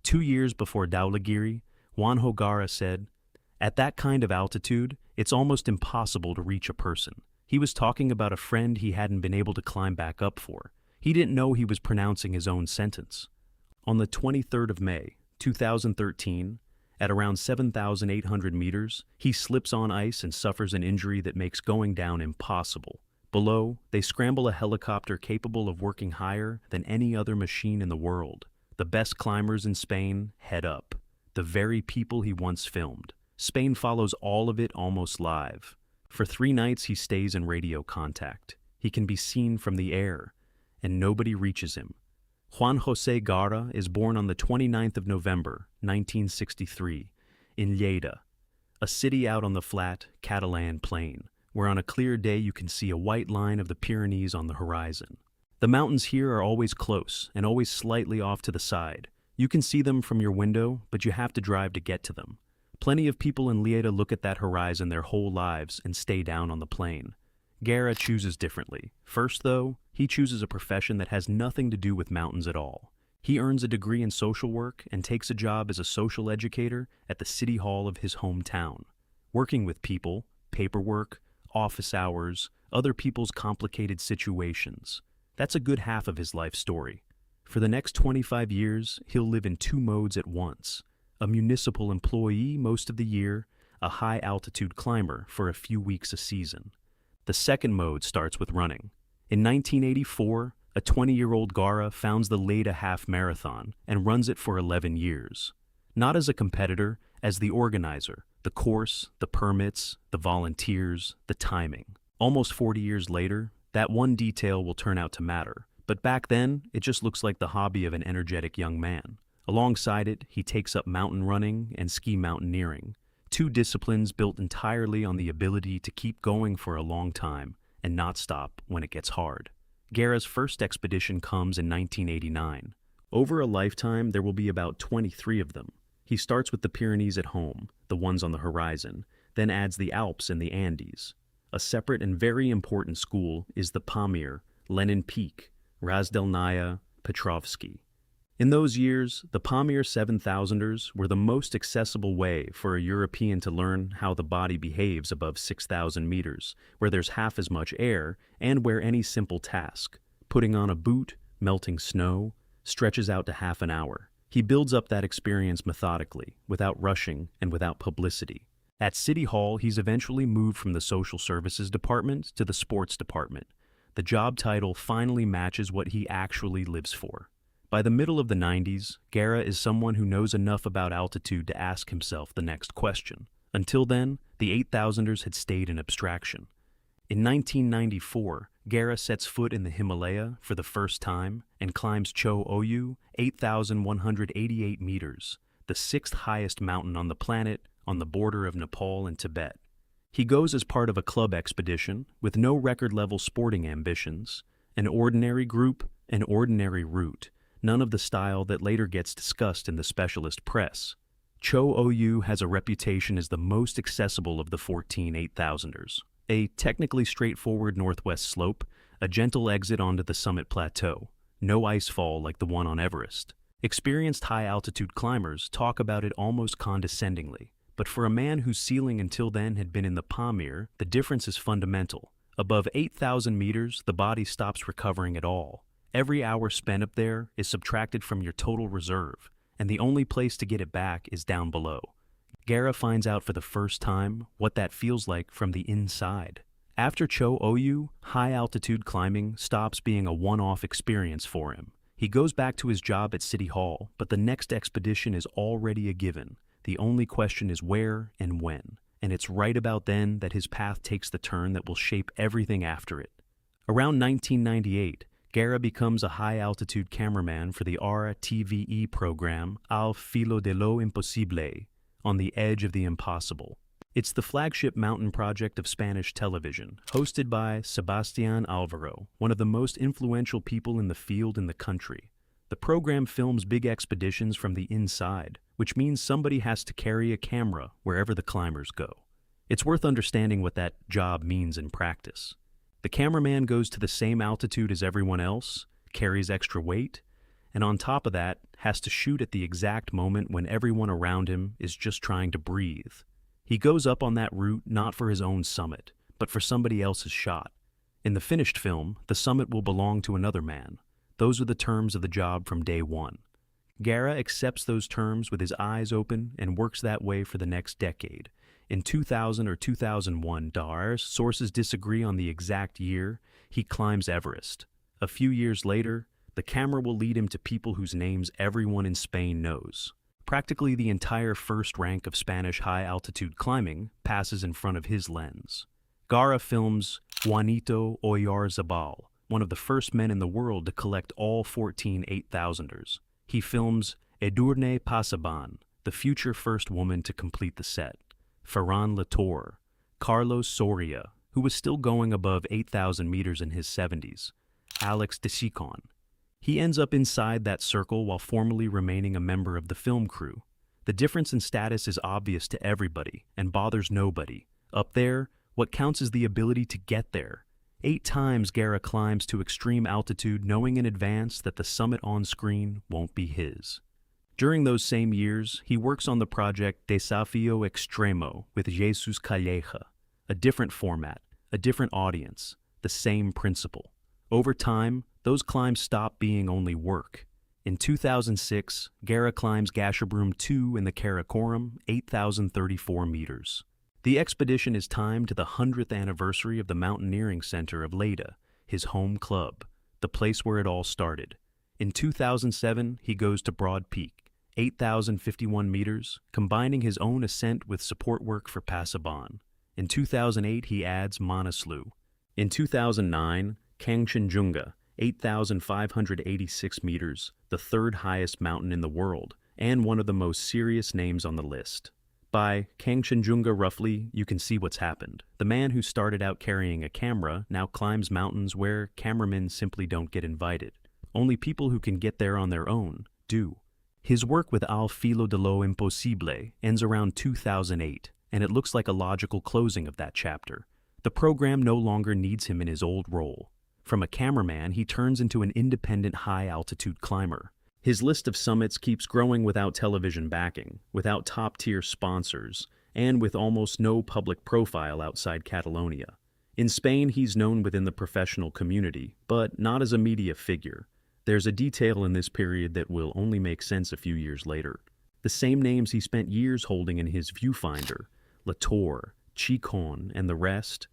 2 years before Dhaulagiri, Juanjo Garra said, "At that kind of altitude, it's almost impossible to reach a person." He was talking about a friend he hadn't been able to climb back up for. He didn't know he was pronouncing his own sentence. On the 23rd of May, 2013, at around 7,800 meters, he slips on ice and suffers an injury that makes going down impossible. Below, they scramble a helicopter capable of working higher than any other machine in the world. The best climbers in Spain head up, the very people he once filmed. Spain follows all of it almost live. For 3 nights he stays in radio contact. He can be seen from the air, and nobody reaches him. Juanjo Garra is born on the 29th of November, 1963, in Lleida, a city out on the flat Catalan plain, where on a clear day you can see a white line of the Pyrenees on the horizon. The mountains here are always close and always slightly off to the side. You can see them from your window, but you have to drive to get to them. Plenty of people in Lleida look at that horizon their whole lives and stay down on the plain. Garra chooses differently. First, though, he chooses a profession that has nothing to do with mountains at all. He earns a degree in social work and takes a job as a social educator at the city hall of his hometown, working with people, paperwork, office hours, other people's complicated situations. That's a good half of his life story. For the next 25 years, he'll live in 2 modes at once: a municipal employee most of the year, a high-altitude climber for a few weeks a season. The second mode starts with running. In 1984, a 20-year-old Garra founds the Lleida Half Marathon and runs it for 11 years. Not as a competitor, as the organizer, the course, the permits, the volunteers, the timing. Almost 40 years later, that one detail will turn out to matter. But back then, it just looks like the hobby of an energetic young man. Alongside it, he takes up mountain running and ski mountaineering, 2 disciplines built entirely on the ability to keep going for a long time and not stop when it gets hard. Garra's first expedition comes in 1989. Over a lifetime, there will be about 23 of them. He starts with the Pyrenees at home, the ones on the horizon, then adds the Alps and the Andes. A separate and very important school is the Pamir, Lenin Peak, Razdelnaya, Petrovsky. In those years, the Pamir 7000ers were the most accessible way for a European to learn how the body behaves above 6,000 meters, where there's half as much air and where any simple task, putting on a boot, melting snow, stretches out to half an hour. He builds up that experience methodically, without rushing and without publicity. At City Hall, he's eventually moved from the social services department to the sports department. The job title finally matches what he actually lives for. By the middle of the 90s, Garra is someone who knows enough about altitude to ask himself the next question. Until then, the 8000ers had stayed an abstraction. In 1994, Garra sets foot in the Himalaya for the first time and climbs Cho Oyu, 8,188 meters, the 6th highest mountain on the planet on the border of Nepal and Tibet. He goes as part of a club expedition with no record-level sporting ambitions, an ordinary group, an ordinary route, none of the style that later gets discussed in the specialist press. Cho Oyu has a reputation as the most accessible of the 14 8000ers. A technically straightforward northwest slope, a gentle exit onto the summit plateau, no icefall like the one on Everest. Experienced high-altitude climbers talk about it almost condescendingly, but for a man whose ceiling until then had been in the Pamir, the difference is fundamental. Above 8,000 meters, the body stops recovering at all. Every hour spent up there is subtracted from your total reserve, and the only place to get it back is down below. Garra finds out for the first time what that feels like from the inside. After Cho Oyu, high-altitude climbing stops being a one-off experience for him. He goes back to his job at City Hall, but the next expedition is already a given. The only question is where and when, and it's right about then that his path takes the turn that will shape everything after it. Around 1998, Garra becomes a high-altitude cameraman for the RTVE program Al Filo de lo Imposible, On the Edge of the Impossible. It's the flagship mountain project of Spanish television, hosted by Sebastián Álvaro, one of the most influential people in the field in the country. The program films big expeditions from the inside, which means somebody has to carry a camera wherever the climbers go. It's worth understanding what that job means in practice. The cameraman goes to the same altitude as everyone else, carries extra weight, and on top of that, has to shoot at the exact moment when everyone around him is just trying to breathe. He goes up on that route not for his own summit, but for somebody else's shot. In the finished film, the summit will belong to another man. Those are the terms of the job from day one. Garra accepts those terms with his eyes open and works that way for the next decade. In 2000 or 2001, sources disagree on the exact year, he climbs Everest. A few years later, the camera will lead him to people whose names everyone in Spain knows. Practically the entire first rank of Spanish high-altitude climbing passes in front of his lens. Garra films Juanito Oyarzabal, one of the first men in the world to collect all 14 8,000ers. He films Edurne Pasaban, the future first woman to complete the set. Ferran Latour, Carlos Soria, who was still going above 8,000 meters in his 70s. Alex Desicon. He ends up inside that circle while formally remaining a member of the film crew. The difference in status is obvious to everybody and bothers nobody. Up there, what counts is the ability to get there. 8 times Garra climbs to extreme altitude knowing in advance that the summit on screen won't be his. During those same years, he works on the project Desafío Extremo with Jesus Calleja, a different format, a different audience, the same principle. Over time, those climbs stop being only work. In 2006, Garra climbs Keshab 2 in the Karakoram, 8,034 meters. The expedition is timed to the 100th anniversary of the Mountaineering Center of Lleida, his home club, the place where it all started. In 2007, he goes to Broad Peak, 8,051 meters, combining his own ascent with support work for Pasaban. In 2008, he adds Manaslu. In 2009, Kangchenjunga, 8,586 meters, the 3rd highest mountain in the world, and one of the most serious names on the list. By Kangchenjunga roughly, you can see what's happened. The man who started out carrying a camera now climbs mountains where cameramen simply don't get invited. Only people who can get there on their own do. His work with Al Filo de lo Imposible ends around 2008, and it looks like a logical closing of that chapter. The program no longer needs him in his old role. From a cameraman, he turns into an independent high-altitude climber. His list of summits keeps growing without television backing, without top-tier sponsors, and with almost no public profile outside Catalonia. In Spain, he's known within the professional community, but not as a media figure. There's a detail in this period that will only make sense a few years later. The same names he spent years holding in his viewfinder, Latour, Chicon, and the rest,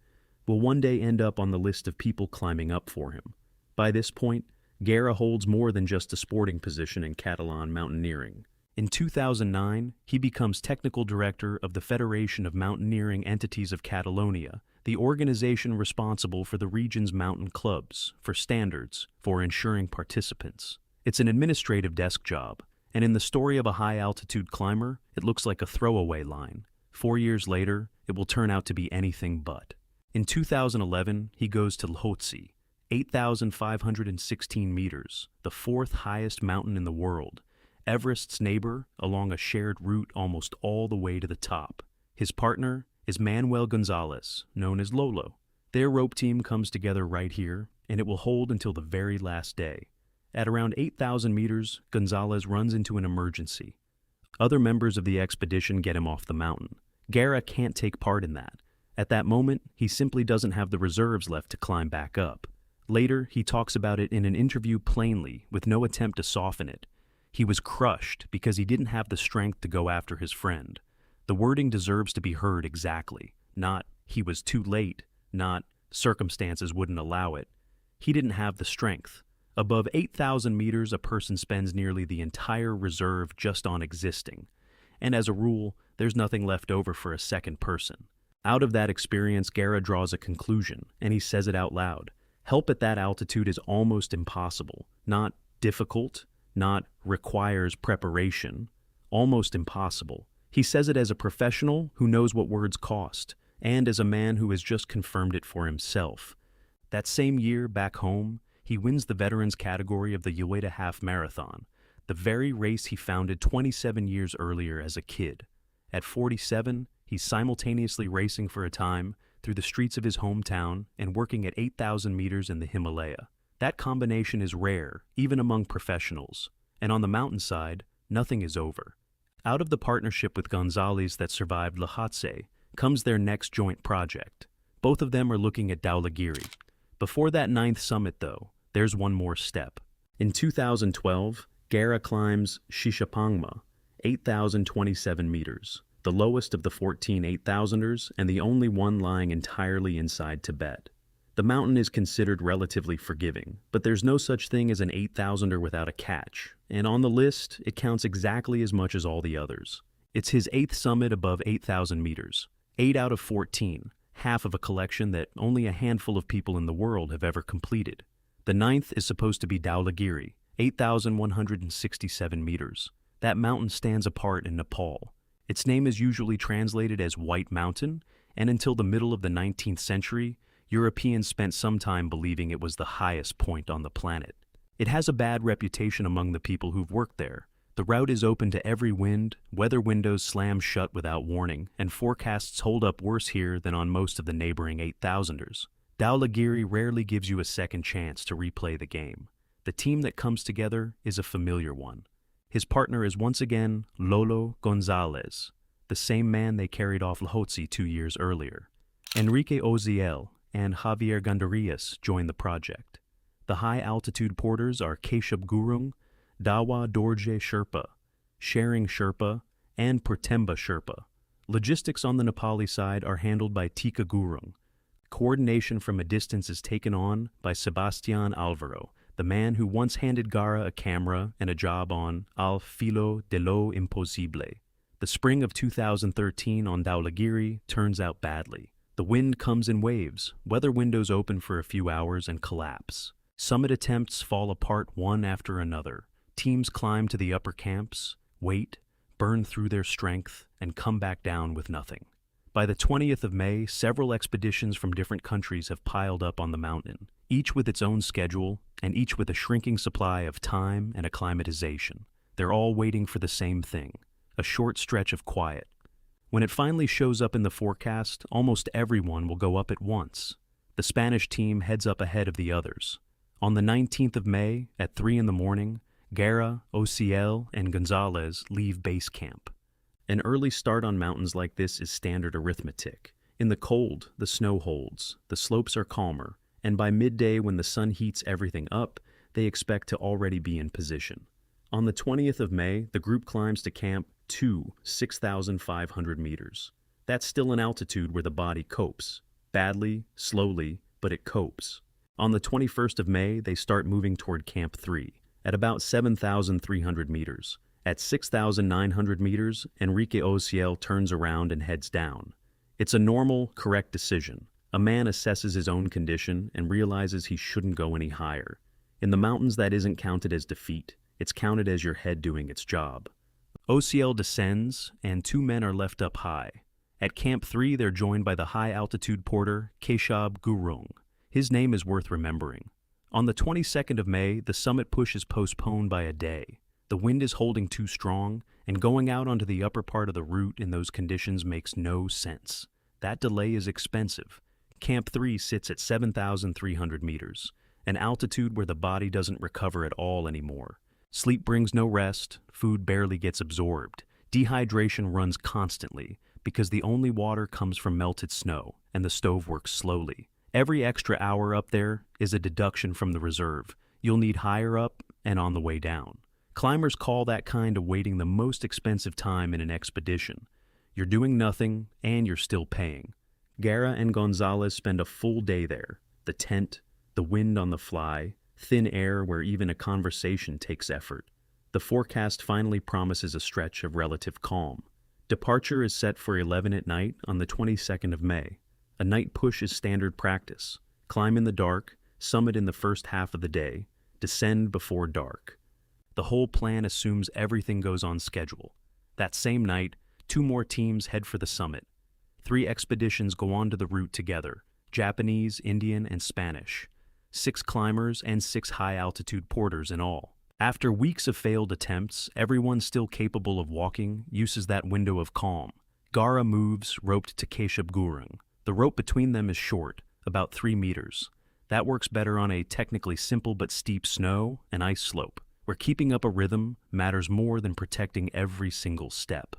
will one day end up on the list of people climbing up for him. By this point, Garra holds more than just a sporting position in Catalan mountaineering. In 2009, he becomes technical director of the Federation of Mountaineering Entities of Catalonia, the organization responsible for the region's mountain clubs, for standards, for ensuring participants. It's an administrative desk job, and in the story of a high-altitude climber, it looks like a throwaway line. 4 years later, it will turn out to be anything but. In 2011, he goes to Lhotse, 8,516 meters, the 4th highest mountain in the world, Everest's neighbor along a shared route almost all the way to the top. His partner is Manuel Gonzalez, known as Lolo. Their rope team comes together right here, and it will hold until the very last day. At around 8,000 meters, Gonzalez runs into an emergency. Other members of the expedition get him off the mountain. Garra can't take part in that. At that moment, he simply doesn't have the reserves left to climb back up. Later, he talks about it in an interview plainly, with no attempt to soften it. He was crushed because he didn't have the strength to go after his friend. The wording deserves to be heard exactly. Not, he was too late. Not, circumstances wouldn't allow it. He didn't have the strength. Above 8,000 meters, a person spends nearly the entire reserve just on existing. And as a rule, there's nothing left over for a second person. Out of that experience, Garra draws a conclusion, and he says it out loud. Help at that altitude is almost impossible. Not difficult, not requires preparation. Almost impossible. He says it as a professional who knows what words cost, and as a man who has just confirmed it for himself. That same year, back home, he wins the veterans category of the Lleida Half Marathon, the very race he founded 27 years earlier as a kid. At 47, he's simultaneously racing for a time through the streets of his hometown and working at 8,000 meters in the Himalaya. That combination is rare, even among professionals. And on the mountainside, nothing is over. Out of the partnership with Gonzalez that survived Lhotse comes their next joint project. Both of them are looking at Dhaulagiri. Before that ninth summit, though, there's one more step. In 2012, Garra climbs Shishapangma, 8,027 meters, the lowest of the 14 8,000ers and the only one lying entirely inside Tibet. The mountain is considered relatively forgiving, but there's no such thing as an 8,000er without a catch, and on the list, it counts exactly as much as all the others. It's his 8th summit above 8,000 meters, 8 out of 14, half of a collection that only a handful of people in the world have ever completed. The 9th is supposed to be Dhaulagiri, 8,167 meters. That mountain stands apart in Nepal. Its name is usually translated as White Mountain, and until the middle of the 19th century, Europeans spent some time believing it was the highest point on the planet. It has a bad reputation among the people who've worked there. The route is open to every wind, weather windows slam shut without warning, and forecasts hold up worse here than on most of the neighboring 8,000ers. Dhaulagiri rarely gives you a second chance to replay the game. The team that comes together is a familiar one. His partner is once again Lolo Gonzalez, the same man they carried off Lhotse 2 years earlier. Enrique Oziel and Javier Gandarias join the project. The high-altitude porters are Keshab Gurung, Dawa Dorje Sherpa, Sharing Sherpa, and Pertemba Sherpa. Logistics on the Nepali side are handled by Tika Gurung. Coordination from a distance is taken on by Sebastian Alvaro, the man who once handed Garra a camera and a job on Al Filo de lo Imposible. The spring of 2013 on Dhaulagiri turns out badly. The wind comes in waves, weather windows open for a few hours and collapse. Summit attempts fall apart one after another. Teams climb to the upper camps, wait, burn through their strength, and come back down with nothing. By the 20th of May, several expeditions from different countries have piled up on the mountain, each with its own schedule, and each with a shrinking supply of time and acclimatization. They're all waiting for the same thing, a short stretch of quiet. When it finally shows up in the forecast, almost everyone will go up at once. The Spanish team heads up ahead of the others. On the 19th of May, at 3 in the morning, Garra, Ociel, and Gonzalez leave base camp. An early start on mountains like this is standard arithmetic. In the cold, the snow holds, the slopes are calmer, and by midday when the sun heats everything up, they expect to already be in position. On the 20th of May, the group climbs to camp to 6,500 meters. That's still an altitude where the body copes. Badly, slowly, but it copes. On the 21st of May, they start moving toward Camp 3, at about 7,300 meters. At 6,900 meters, Enrique Ociel turns around and heads down. It's a normal, correct decision. A man assesses his own condition and realizes he shouldn't go any higher. In the mountains, that isn't counted as defeat. It's counted as your head doing its job. Ociel descends, and 2 men are left up high. At Camp 3, they're joined by the high-altitude porter, Keshab Gurung. His name is worth remembering. On the 22nd of May, the summit push is postponed by a day. The wind is holding too strong, and going out onto the upper part of the route in those conditions makes no sense. That delay is expensive. Camp 3 sits at 7,300 meters, an altitude where the body doesn't recover at all anymore. Sleep brings no rest, food barely gets absorbed. Dehydration runs constantly because the only water comes from melted snow, and the stove works slowly. Every extra hour up there is a deduction from the reserve. You'll need higher up and on the way down. Climbers call that kind of waiting the most expensive time in an expedition. You're doing nothing, and you're still paying. Garra and Gonzalez spend a full day there. The tent, the wind on the fly, thin air where even a conversation takes effort. The forecast finally promises a stretch of relative calm. Departure is set for 11 at night on the 22nd of May. A night push is standard practice. Climb in the dark, summit in the first half of the day, descend before dark. The whole plan assumes everything goes on schedule. That same night, 2 more teams head for the summit. 3 expeditions go onto the route together, Japanese, Indian, and Spanish. 6 climbers and 6 high-altitude porters in all. After weeks of failed attempts, everyone still capable of walking uses that window of calm. Garra moves, roped to Keshab Gurung. The rope between them is short, about 3 meters. That works better on a technically simple but steep snow and ice slope, where keeping up a rhythm matters more than protecting every single step.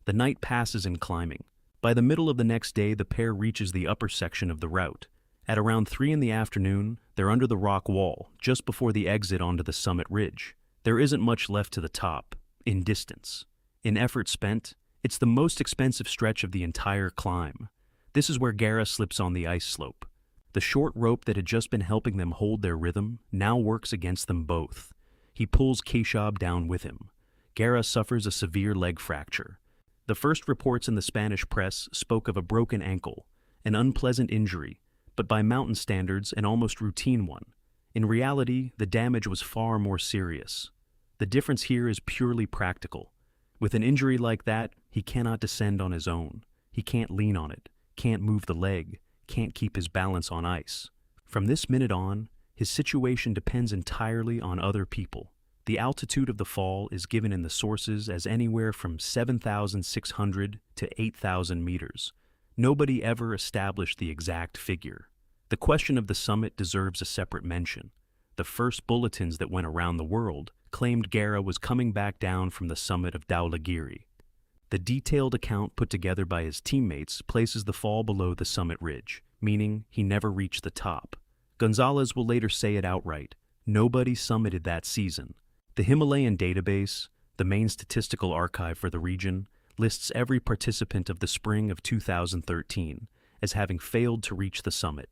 The night passes in climbing. By the middle of the next day, the pair reaches the upper section of the route. At around 3 in the afternoon, they're under the rock wall, just before the exit onto the summit ridge. There isn't much left to the top, in distance. In effort spent, it's the most expensive stretch of the entire climb. This is where Garra slips on the ice slope. The short rope that had just been helping them hold their rhythm now works against them both. He pulls Keshab down with him. Garra suffers a severe leg fracture. The first reports in the Spanish press spoke of a broken ankle, an unpleasant injury, but by mountain standards, an almost routine one. In reality, the damage was far more serious. The difference here is purely practical. With an injury like that, he cannot descend on his own. He can't lean on it, can't move the leg, can't keep his balance on ice. From this minute on, his situation depends entirely on other people. The altitude of the fall is given in the sources as anywhere from 7,600 to 8,000 meters. Nobody ever established the exact figure. The question of the summit deserves a separate mention. The first bulletins that went around the world claimed Garra was coming back down from the summit of Dhaulagiri. The detailed account put together by his teammates places the fall below the summit ridge, meaning he never reached the top. Gonzalez will later say it outright. Nobody summited that season. The Himalayan database, the main statistical archive for the region, lists every participant of the spring of 2013 as having failed to reach the summit.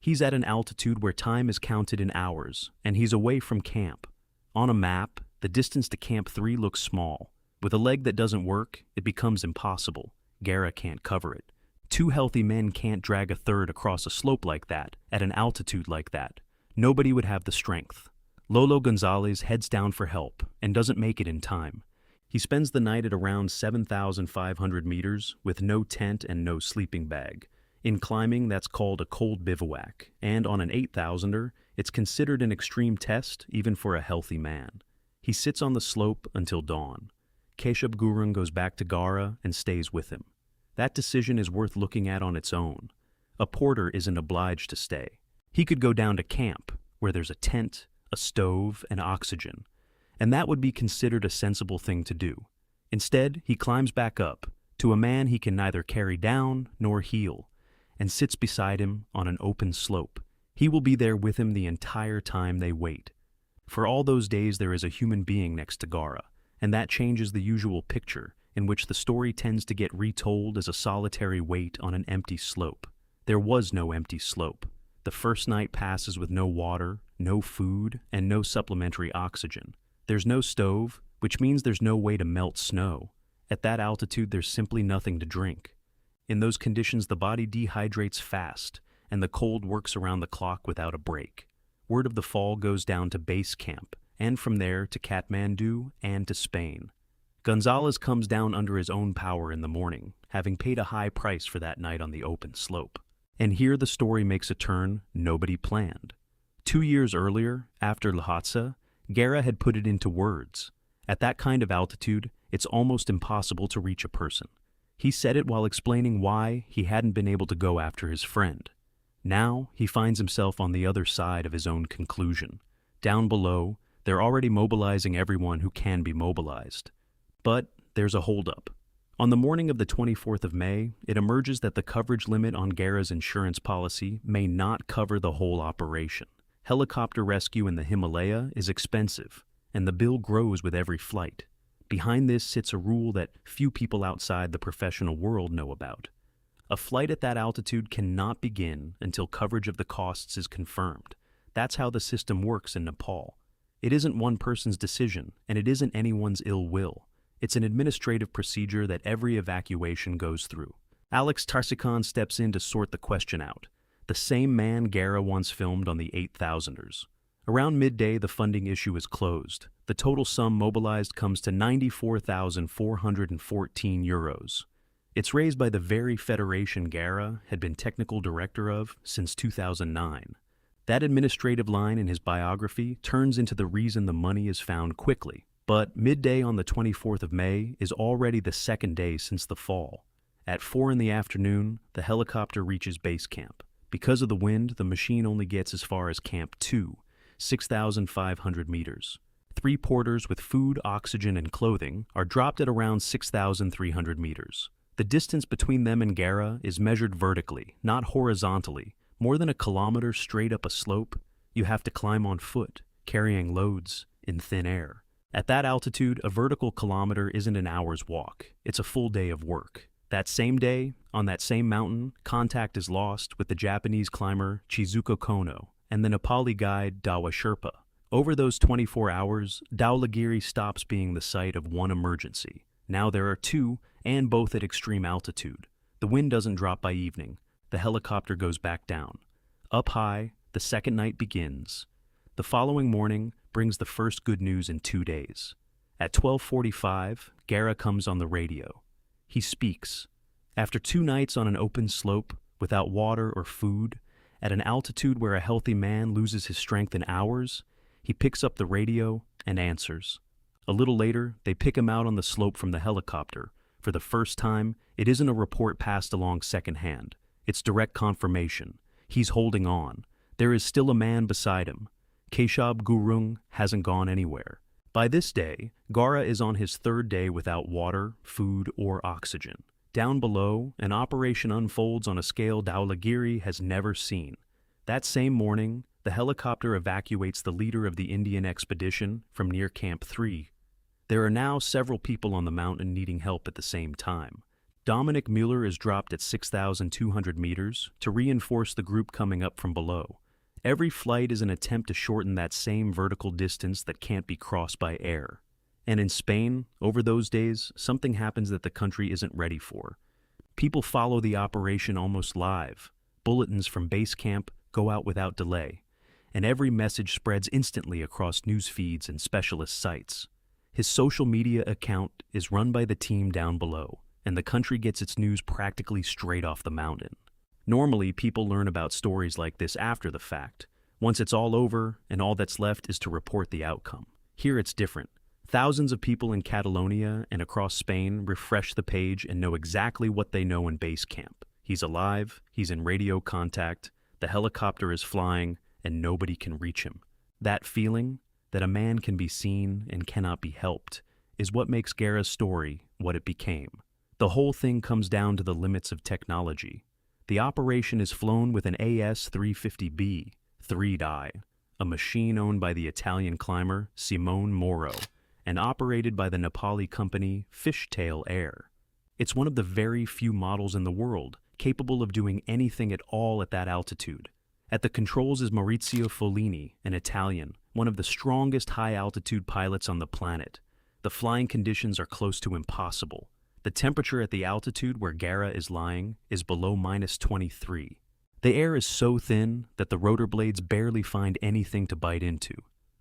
He's at an altitude where time is counted in hours, and he's away from camp. On a map, the distance to Camp 3 looks small. With a leg that doesn't work, it becomes impossible. Garra can't cover it. 2 healthy men can't drag a third across a slope like that, at an altitude like that. Nobody would have the strength. Lolo Gonzalez heads down for help and doesn't make it in time. He spends the night at around 7,500 meters with no tent and no sleeping bag. In climbing, that's called a cold bivouac, and on an 8,000er, it's considered an extreme test even for a healthy man. He sits on the slope until dawn. Keshab Gurung goes back to Garra and stays with him. That decision is worth looking at on its own. A porter isn't obliged to stay. He could go down to camp, where there's a tent, a stove, and oxygen, and that would be considered a sensible thing to do. Instead, he climbs back up, to a man he can neither carry down nor heal, and sits beside him on an open slope. He will be there with him the entire time they wait. For all those days there is a human being next to Garra, and that changes the usual picture, in which the story tends to get retold as a solitary wait on an empty slope. There was no empty slope. The first night passes with no water, no food, and no supplementary oxygen. There's no stove, which means there's no way to melt snow. At that altitude, there's simply nothing to drink. In those conditions, the body dehydrates fast, and the cold works around the clock without a break. Word of the fall goes down to base camp, and from there to Kathmandu and to Spain. Gonzalez comes down under his own power in the morning, having paid a high price for that night on the open slope. And here the story makes a turn nobody planned. 2 years earlier, after Lhasa, Garra had put it into words. At that kind of altitude, it's almost impossible to reach a person. He said it while explaining why he hadn't been able to go after his friend. Now, he finds himself on the other side of his own conclusion. Down below, they're already mobilizing everyone who can be mobilized. But there's a holdup. On the morning of the 24th of May, it emerges that the coverage limit on Garra's insurance policy may not cover the whole operation. Helicopter rescue in the Himalaya is expensive, and the bill grows with every flight. Behind this sits a rule that few people outside the professional world know about. A flight at that altitude cannot begin until coverage of the costs is confirmed. That's how the system works in Nepal. It isn't one person's decision, and it isn't anyone's ill will. It's an administrative procedure that every evacuation goes through. Alex Tarsikhan steps in to sort the question out. The same man Garra once filmed on the 8,000ers. Around midday, the funding issue is closed. The total sum mobilized comes to 94,414 euros. It's raised by the very federation Garra had been technical director of since 2009. That administrative line in his biography turns into the reason the money is found quickly. But midday on the 24th of May is already the second day since the fall. At 4 in the afternoon, the helicopter reaches base camp. Because of the wind, the machine only gets as far as Camp 2, 6,500 meters. 3 porters with food, oxygen, and clothing are dropped at around 6,300 meters. The distance between them and Garra is measured vertically, not horizontally. More than a kilometer straight up a slope, you have to climb on foot, carrying loads in thin air. At that altitude, a vertical kilometer isn't an hour's walk. It's a full day of work. That same day, on that same mountain, contact is lost with the Japanese climber Chizuko Kono and the Nepali guide Dawa Sherpa. Over those 24 hours, Dhaulagiri stops being the site of one emergency. Now there are 2, and both at extreme altitude. The wind doesn't drop by evening. The helicopter goes back down. Up high, the second night begins. The following morning brings the first good news in 2 days. At 12:45, Garra comes on the radio. He speaks. After 2 nights on an open slope, without water or food, at an altitude where a healthy man loses his strength in hours, he picks up the radio and answers. A little later, they pick him out on the slope from the helicopter. For the first time, it isn't a report passed along secondhand. It's direct confirmation. He's holding on. There is still a man beside him. Keshab Gurung hasn't gone anywhere. By this day, Garra is on his 3rd day without water, food, or oxygen. Down below, an operation unfolds on a scale Dhaulagiri has never seen. That same morning, the helicopter evacuates the leader of the Indian expedition from near Camp 3. There are now several people on the mountain needing help at the same time. Dominic Mueller is dropped at 6,200 meters to reinforce the group coming up from below. Every flight is an attempt to shorten that same vertical distance that can't be crossed by air. And in Spain, over those days, something happens that the country isn't ready for. People follow the operation almost live. Bulletins from base camp go out without delay, and every message spreads instantly across news feeds and specialist sites. His social media account is run by the team down below, and the country gets its news practically straight off the mountain. Normally, people learn about stories like this after the fact, once it's all over and all that's left is to report the outcome. Here it's different. Thousands of people in Catalonia and across Spain refresh the page and know exactly what they know in base camp. He's alive, he's in radio contact, the helicopter is flying, and nobody can reach him. That feeling, that a man can be seen and cannot be helped, is what makes Garra's story what it became. The whole thing comes down to the limits of technology. The operation is flown with an AS-350B, 3-die, a machine owned by the Italian climber Simone Moro and operated by the Nepali company Fishtail Air. It's one of the very few models in the world capable of doing anything at all at that altitude. At the controls is Maurizio Follini, an Italian, one of the strongest high-altitude pilots on the planet. The flying conditions are close to impossible. The temperature at the altitude where Garra is lying is below -23. The air is so thin that the rotor blades barely find anything to bite into.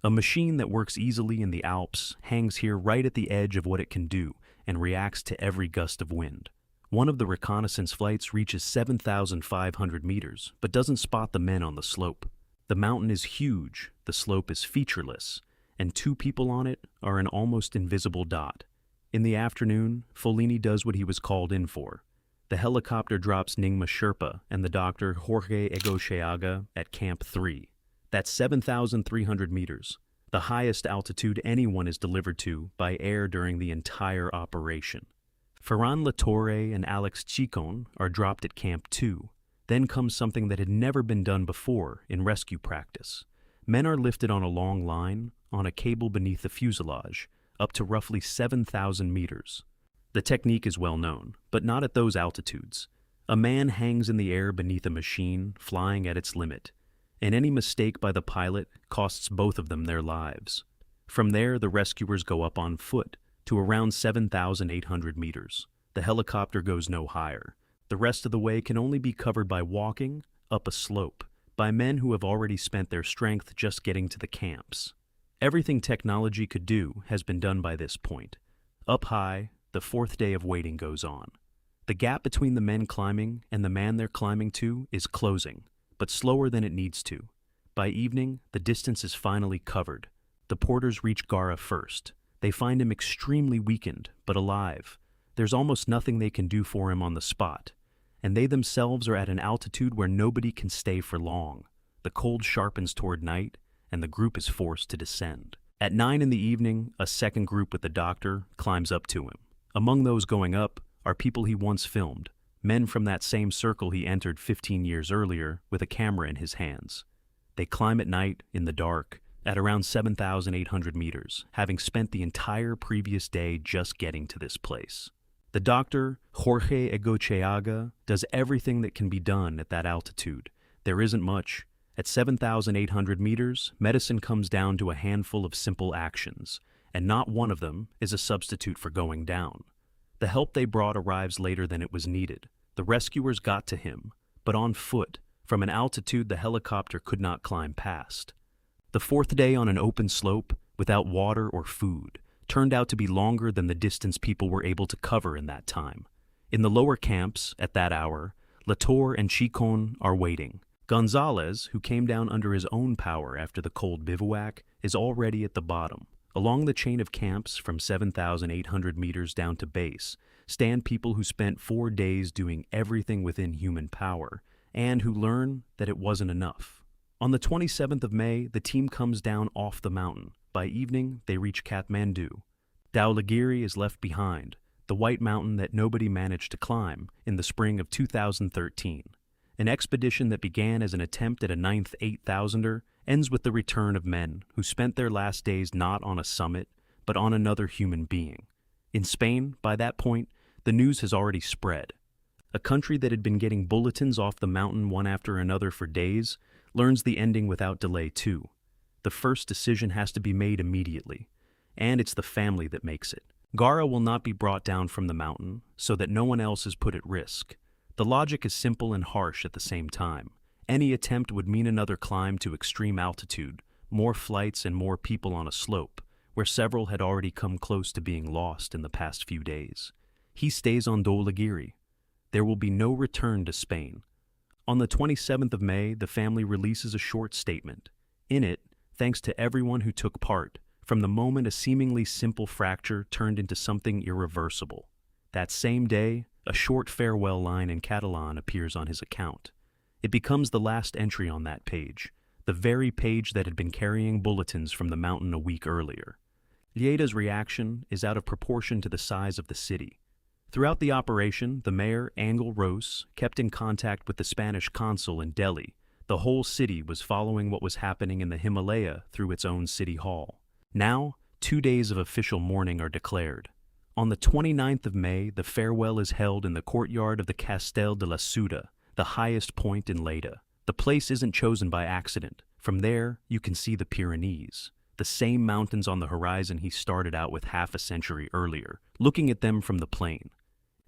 A machine that works easily in the Alps hangs here right at the edge of what it can do and reacts to every gust of wind. One of the reconnaissance flights reaches 7,500 meters, but doesn't spot the men on the slope. The mountain is huge, the slope is featureless, and 2 people on it are an almost invisible dot. In the afternoon, Follini does what he was called in for. The helicopter drops Nyingma Sherpa and the doctor Jorge Egocheaga at Camp 3. That's 7,300 meters, the highest altitude anyone is delivered to by air during the entire operation. Ferran Latorre and Alex Chicon are dropped at Camp 2. Then comes something that had never been done before in rescue practice. Men are lifted on a long line, on a cable beneath the fuselage, up to roughly 7,000 meters. The technique is well known, but not at those altitudes. A man hangs in the air beneath a machine flying at its limit, and any mistake by the pilot costs both of them their lives. From there, the rescuers go up on foot to around 7,800 meters. The helicopter goes no higher. The rest of the way can only be covered by walking up a slope, by men who have already spent their strength just getting to the camps. Everything technology could do has been done by this point. Up high, the 4th day of waiting goes on. The gap between the men climbing and the man they're climbing to is closing, but slower than it needs to. By evening, the distance is finally covered. The porters reach Garra first. They find him extremely weakened, but alive. There's almost nothing they can do for him on the spot. and they themselves are at an altitude where nobody can stay for long. The cold sharpens toward night, and the group is forced to descend. At 9 in the evening, a second group with the doctor climbs up to him. Among those going up are people he once filmed, men from that same circle he entered 15 years earlier with a camera in his hands. They climb at night, in the dark, at around 7,800 meters, having spent the entire previous day just getting to this place. The doctor, Jorge Egocheaga, does everything that can be done at that altitude. There isn't much. At 7,800 meters, medicine comes down to a handful of simple actions, and not one of them is a substitute for going down. The help they brought arrives later than it was needed. The rescuers got to him, but on foot, from an altitude the helicopter could not climb past. The fourth day on an open slope, without water or food, turned out to be longer than the distance people were able to cover in that time. In the lower camps, at that hour, Latour and Chicon are waiting. Gonzalez, who came down under his own power after the cold bivouac, is already at the bottom. Along the chain of camps from 7,800 meters down to base stand people who spent 4 days doing everything within human power, and who learn that it wasn't enough. On the 27th of May, the team comes down off the mountain. By evening, they reach Kathmandu. Dhaulagiri is left behind, the white mountain that nobody managed to climb, in the spring of 2013. An expedition that began as an attempt at a ninth 8,000er ends with the return of men who spent their last days not on a summit, but on another human being. In Spain, by that point, the news has already spread. A country that had been getting bulletins off the mountain one after another for days learns the ending without delay too. The first decision has to be made immediately, and it's the family that makes it. Garra will not be brought down from the mountain so that no one else is put at risk. The logic is simple and harsh at the same time. Any attempt would mean another climb to extreme altitude, more flights and more people on a slope, where several had already come close to being lost in the past few days. He stays on Dhaulagiri. There will be no return to Spain. On the 27th of May, the family releases a short statement. In it, thanks to everyone who took part, from the moment a seemingly simple fracture turned into something irreversible. That same day, a short farewell line in Catalan appears on his account. It becomes the last entry on that page, the very page that had been carrying bulletins from the mountain a week earlier. Lleida's reaction is out of proportion to the size of the city. Throughout the operation, the mayor, Angel Ros, kept in contact with the Spanish consul in Delhi. The whole city was following what was happening in the Himalaya through its own city hall. Now, 2 days of official mourning are declared. On the 29th of May, the farewell is held in the courtyard of the Castel de la Suda, the highest point in Lleida. The place isn't chosen by accident. From there, you can see the Pyrenees, the same mountains on the horizon he started out with half a century earlier, looking at them from the plain.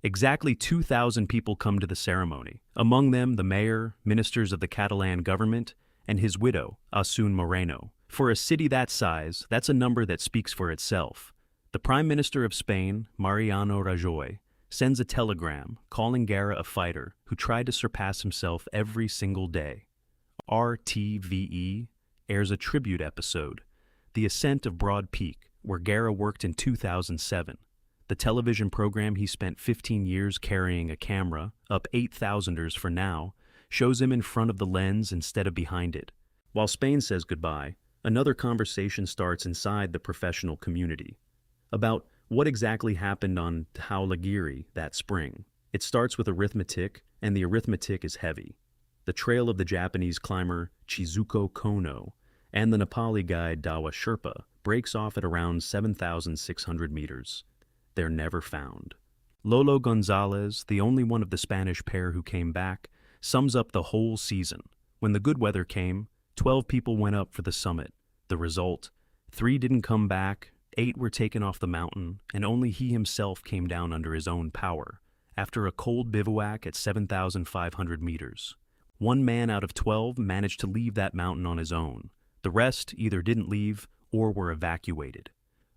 Exactly 2,000 people come to the ceremony, among them the mayor, ministers of the Catalan government, and his widow, Asun Moreno. For a city that size, that's a number that speaks for itself. The Prime Minister of Spain, Mariano Rajoy, sends a telegram calling Garra a fighter who tried to surpass himself every single day. RTVE airs a tribute episode, The Ascent of Broad Peak, where Garra worked in 2007. The television program he spent 15 years carrying a camera, up 8,000ers for now, shows him in front of the lens instead of behind it. While Spain says goodbye, another conversation starts inside the professional community about what exactly happened on Dhaulagiri that spring. It starts with arithmetic, and the arithmetic is heavy. The trail of the Japanese climber Chizuko Kono and the Nepali guide Dawa Sherpa breaks off at around 7,600 meters. They're never found. Lolo Gonzalez, the only one of the Spanish pair who came back, sums up the whole season. When the good weather came, 12 people went up for the summit. The result, 3 didn't come back, 8 were taken off the mountain, and only he himself came down under his own power, after a cold bivouac at 7,500 meters. 1 man out of 12 managed to leave that mountain on his own. The rest either didn't leave or were evacuated.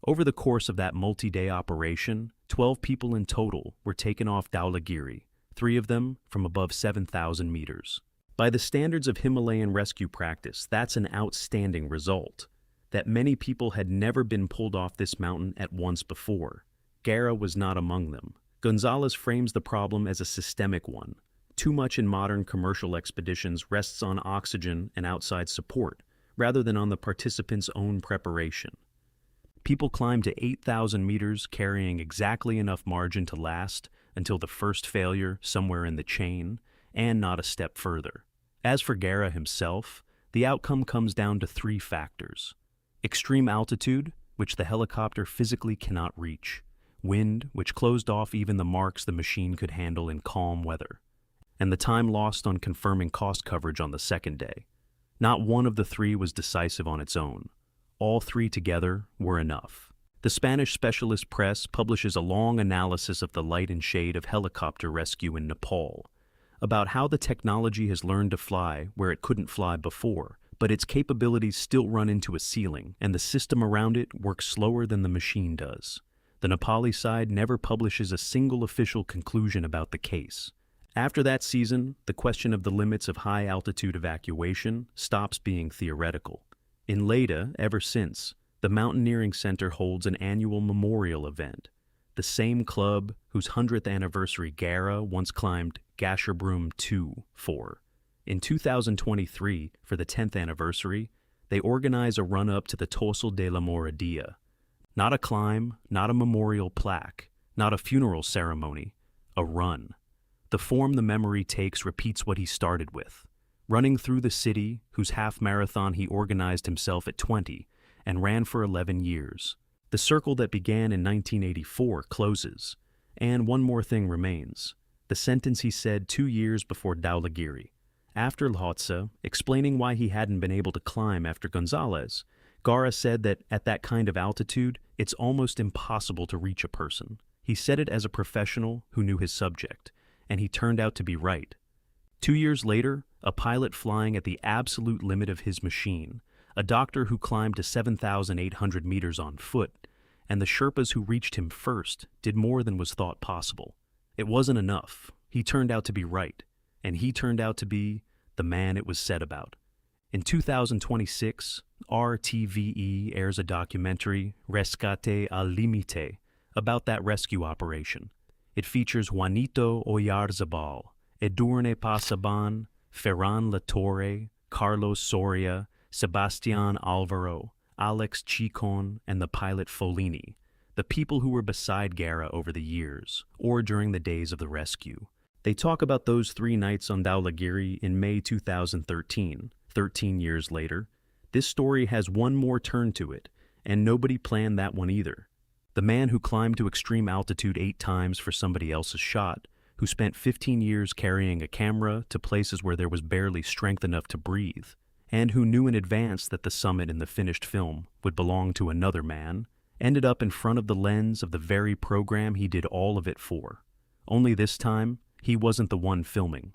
Over the course of that multi-day operation, 12 people in total were taken off Dhaulagiri, 3 of them from above 7,000 meters. By the standards of Himalayan rescue practice, that's an outstanding result. That many people had never been pulled off this mountain at once before. Garra was not among them. Gonzalez frames the problem as a systemic one. Too much in modern commercial expeditions rests on oxygen and outside support, rather than on the participants' own preparation. People climb to 8,000 meters carrying exactly enough margin to last until the first failure somewhere in the chain, and not a step further. As for Garra himself, the outcome comes down to three factors: extreme altitude, which the helicopter physically cannot reach; wind, which closed off even the marks the machine could handle in calm weather; and the time lost on confirming cost coverage on the second day. Not one of the three was decisive on its own. All three together were enough. The Spanish specialist press publishes a long analysis of the light and shade of helicopter rescue in Nepal, about how the technology has learned to fly where it couldn't fly before, but its capabilities still run into a ceiling, and the system around it works slower than the machine does. The Nepali side never publishes a single official conclusion about the case. After that season, the question of the limits of high-altitude evacuation stops being theoretical. In Leyte, ever since, the Mountaineering Center holds an annual memorial event. The same club whose 100th anniversary Garra once climbed Keshab 2 for. In 2023, for the 10th anniversary, they organize a run-up to the Tossal de la Moradia. Not a climb, not a memorial plaque, not a funeral ceremony, a run. The form the memory takes repeats what he started with, running through the city whose half-marathon he organized himself at 20 and ran for 11 years. The circle that began in 1984 closes, and one more thing remains: the sentence he said 2 years before Dhaulagiri. After Lhotse, explaining why he hadn't been able to climb after Gonzalez, Garra said that at that kind of altitude, it's almost impossible to reach a person. He said it as a professional who knew his subject, and he turned out to be right. 2 years later, a pilot flying at the absolute limit of his machine, a doctor who climbed to 7,800 meters on foot, and the Sherpas who reached him first did more than was thought possible. It wasn't enough. He turned out to be right, and he turned out to be the man it was said about. In 2026, RTVE airs a documentary, Rescate al Limite, about that rescue operation. It features Juanito Oyarzabal, Edurne Pasaban, Ferran Latorre, Carlos Soria, Sebastian Alvaro, Alex Chicon, and the pilot Folini, the people who were beside Garra over the years, or during the days of the rescue. They talk about those 3 nights on Dhaulagiri in May 2013, 13 years later. This story has one more turn to it, and nobody planned that one either. The man who climbed to extreme altitude 8 times for somebody else's shot, who spent 15 years carrying a camera to places where there was barely strength enough to breathe, and who knew in advance that the summit in the finished film would belong to another man, ended up in front of the lens of the very program he did all of it for. Only this time, he wasn't the one filming.